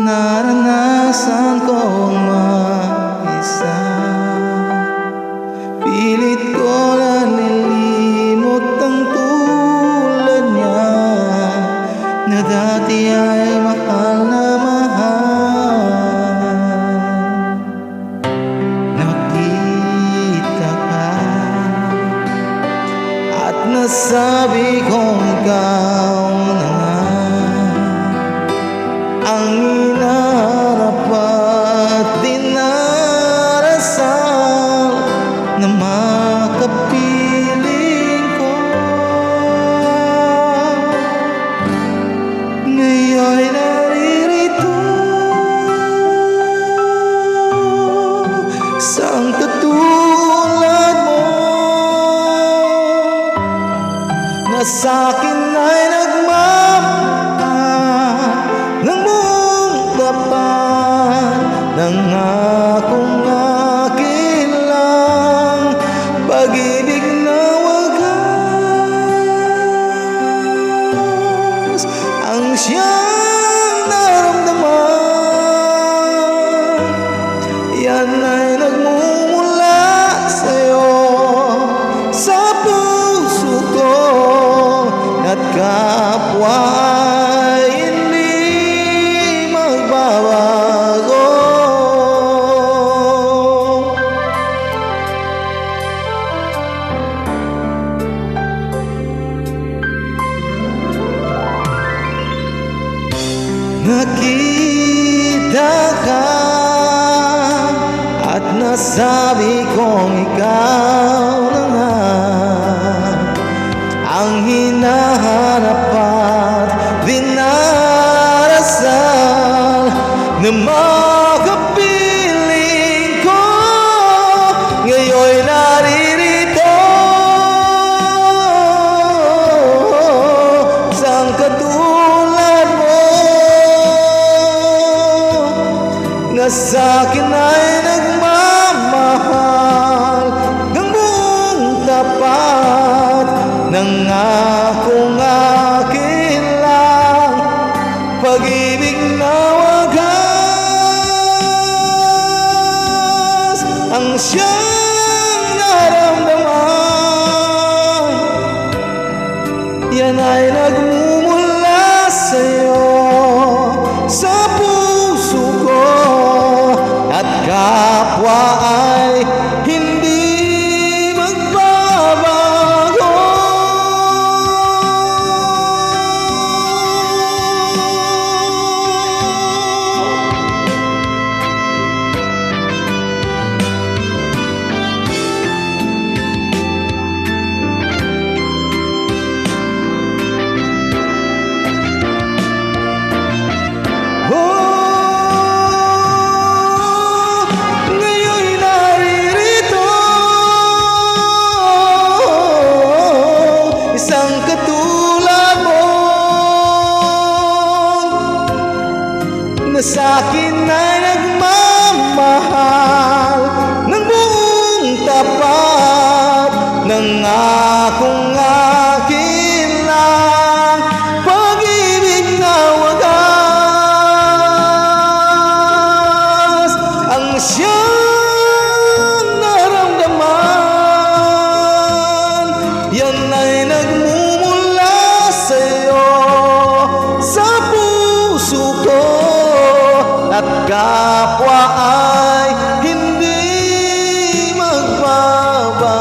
Naranasan kong mag-isa, pilit ko na nilimot ang tulad niya, na dati ay mahal na mahal. Nakita ka at nasabi kong ikaw na nga ang hinahanap at dinarasal na makapiling ko. Ngayon'y naririto sang katulad mo, na sa'kin ay nangakong akin lang, pag-ibig na wagas ang siyang naramdaman. Yan ay nagmumula sa'yo, sa puso ko, at kapwa ay hindi magbabago. Nakita ka at nasabi kong ikaw na nga ang hinahanap at dinarasal na makapiling ko. Ngayon'y naririto sang katulad mo, na sa'kin ay nagmamahal ng buong tapat, nangakong akin lang, pag-ibig na wagas ang siyang naramdaman. Yan ay nagmumula sa'yo, sa puso ko, at kapwa ay hindi magbabago. Na sa'kin ay nagmamahal ng buong tapat, nangakong akin lang, pag-ibig na wagas ang siyang naramdaman. Yan ay nagmumula sa'yo, sa puso ko, at kapwa ay hindi magbabago.